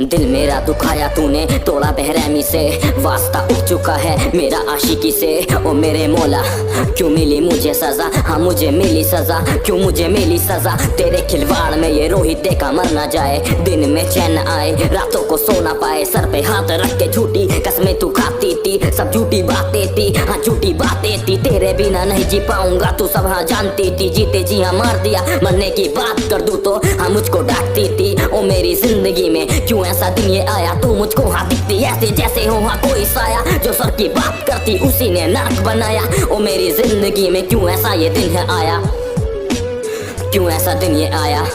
दिल मेरा दुखाया तूने, तोड़ा बेरहमी से, वास्ता उठ चुका है मेरा आशिकी से। ओ मेरे मौला क्यों मिली मुझे सजा, हाँ मुझे मिली सजा, क्यों मुझे मिली सजा। तेरे खिलवाड़ में ये रोहित देखा मर ना जाए, दिन में चैन आए रातों को सो ना पाए। सर पे हाथ रख के झूठी कसमें तू खाती थी, सब झूठी बातें थी, हाँ झूठी बातें थी। तेरे बिना नहीं जी पाऊंगा तू सब हाँ जानती थी, जीते जी हाँ मार दिया। मरने की बात कर दूं तो हाँ मुझको डांटती थी। ओ मेरी जिंदगी में क्यों ऐसा दिन ये आया, तू मुझको हाँ दिखती ऐसे जैसे हो हाँ कोई साया। जो सर की बात करती उसी ने नरक बनाया। ओ मेरी जिंदगी में क्यों ऐसा ये दिन है आया, क्यों ऐसा दिन ये आया।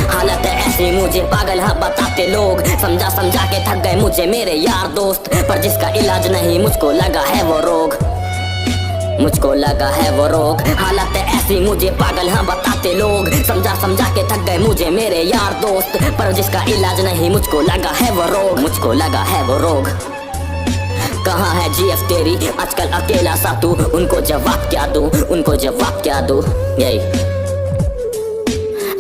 हालत है ऐसी मुझे पागल हाँ बताते लोग, समझा समझा के थक गए मुझे मेरे यार दोस्त। पर जिसका इलाज नहीं मुझको लगा है वो रोग, मुझको लगा है वो रोग। हालत है ऐसी मुझे पागल हाँ बताते लोग, समझा समझा के थक गए मुझे मेरे यार दोस्त। पर जिसका इलाज नहीं मुझको लगा है वो रोग, मुझको लगा है वो रोग। कहाँ है जीएफ तेरी आजकल अकेला सा तू, उनको जवाब क्या दूं, उनको जवाब क्या दूं। यही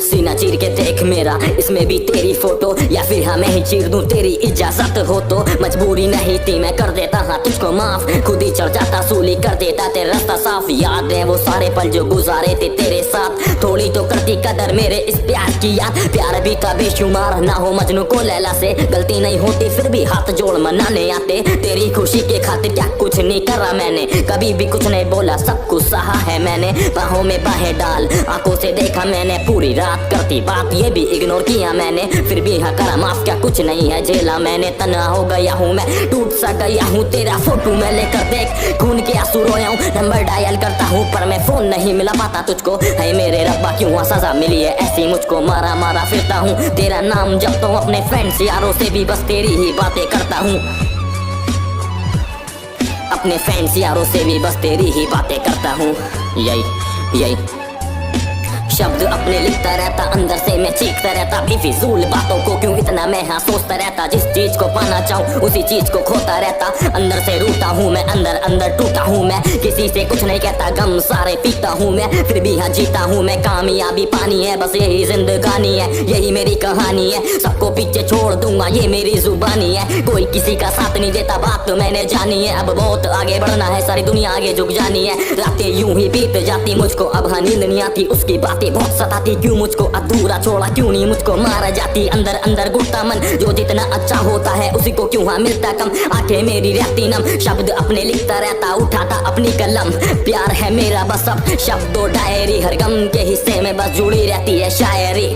सीना चीर के देख मेरा, इसमें भी तेरी फोटो, या फिर हाँ मैं ही चीर दूं तेरी इजाजत हो तो। मजबूरी नहीं थी मैं कर देता हाँ तुझको माफ, खुद ही चढ़ जाता सूली कर देता तेरा रास्ता साफ। याद है वो सारे पल जो गुजारे थे तेरे साथ, थोड़ी तो करती कदर मेरे इस प्यार की याद। प्यार भी था बेशुमार ना हो मजनू को लैला से, गलती नहीं होती फिर भी हाथ जोड़ मनाने आते। तेरी खुशी के खातिर क्या कुछ नहीं करा मैंने, कभी भी कुछ नहीं बोला सब कुछ सहा है मैंने। बाहों में बाहें डाल आंखों से देखा मैंने, पूरी रात करती बात ये भी इग्नोर किया मैंने। फिर भी हाँ करा माफ क्या कुछ नहीं है झेला मैंने। तना हो गया हूँ मैं, टूट सा गया हूँ तेरा फोटो मैं लेकर देख, खून के आंसू रोया हूँ। नंबर डायल करता हूँ पर मैं फोन नहीं मिला पाता तुझको, है मेरे रब्बा क्यों हाँ सजा मिली है ऐसी मुझको। मारा मारा फिरता हूँ तेरा नाम जपता हूँ, अपने फ्रेंड्स यारों से भी बस तेरी ही बातें करता हूँ, अपने फ्रेंड्स यारों से भी बस तेरी ही बातें करता हूँ। यही शब्द अपने लिखता रहता, अंदर से मैं चीखता रहता। बेफिजूल बातों को क्यों इतना मैं हाँ सोचता रहता, जिस चीज को पाना चाहूँ उसी चीज को खोता रहता। अंदर से रूठा हूँ मैं, अंदर अंदर टूटा हूँ मैं, किसी से कुछ नहीं कहता गम सारे पीता हूँ मैं। फिर भी हाँ जीता हूँ मैं, कामयाबी पानी है बस यही जिंदगानी है, यही मेरी कहानी है। सबको पीछे छोड़ दूंगा ये मेरी जुबानी है, कोई किसी का साथ नहीं देता बात तो मैंने जानी है। अब बहुत आगे बढ़ना है, सारी दुनिया आगे झुक जानी है। रातें यूं ही बीत जाती मुझको अब हाँ नींद नहीं आती, उसकी बातें बहुत सताती। क्यों मुझको अधूरा छोड़ा, क्यों नहीं मुझको मारा जाती। अंदर अंदर घुटता मन, जो जितना अच्छा होता है उसी को क्यों हाँ मिलता कम। आंखें मेरी रहती नम, शब्द अपने लिखता रहता, उठाता अपनी कलम। प्यार है मेरा बस अब शब्दों डायरी, हर गम के हिस्से में बस जुड़ी रहती है शायरी।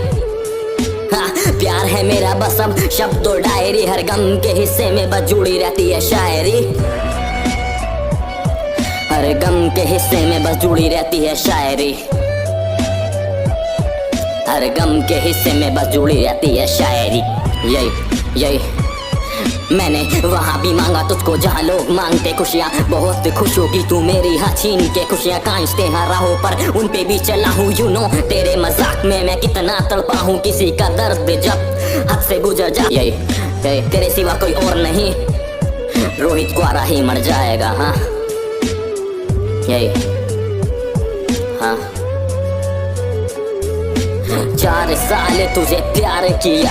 हाँ प्यार है मेरा बस अब शब्दों डायरी, हर गम के हिस्से में बस जुड़ी रहती है शायरी। हर गम के हिस्से में बस जुड़ी रहती है शायरी, हर गम के हिस्से में बस जुड़ी रहती है शायरी। यही मैंने वहाँ भी मांगा तुझको जहाँ लोग मांगते खुशियाँ, बहुत खुश होगी तू मेरी हाँ छीन के खुशियाँ। कांचते हाँ राहों पर उन पे भी चला हूँ यू नो, तेरे मजाक में मैं कितना तड़पा हूँ। किसी का दर्द जब हद से गुजर जा, यही तेरे सिवा कोई और नहीं, रोहित कुआरा ही मर जाएगा। हाँ यही हाँ 4 साल तुझे प्यार किया,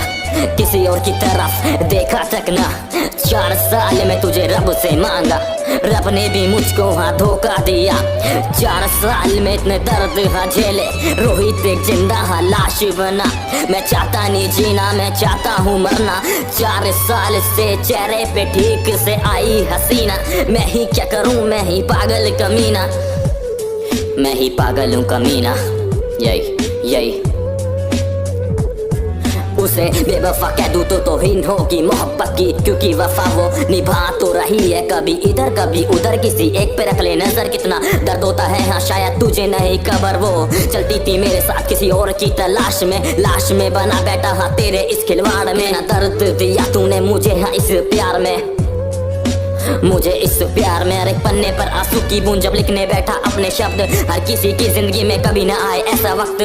किसी और की तरफ देखा तक ना। 4 साल में तुझे रब से मांगा, रब ने भी मुझको हाँ धोखा दिया। 4 साल में इतने दर्द हाँ झेले, रोहित एक जिंदा हाँ लाश बना। मैं चाहता नहीं जीना, मैं चाहता हूँ मरना। 4 साल से चेहरे पे ठीक से आई हसीना, मैं ही क्या करूँ, मैं ही पागल कमीना, मैं ही पागल हूँ कमीना। यही उसे बेवफा कह दूं तो तौहीन होगी मोहब्बत की, क्योंकि वफा वो निभा तो रही है कभी इधर कभी उधर। किसी एक पे रख ले नजर, कितना दर्द होता है हाँ शायद तुझे नहीं खबर। वो चलती थी मेरे साथ किसी और की तलाश में, लाश में बना बैठा हाँ तेरे इस खिलवाड़ में। ना दर्द दिया तूने मुझे हाँ इस प्यार में, मुझे इस प्यार में। हर एक पन्ने पर आंसू की बूंद जब लिखने बैठा अपने शब्द, हर किसी की जिंदगी में कभी ना आए ऐसा वक्त।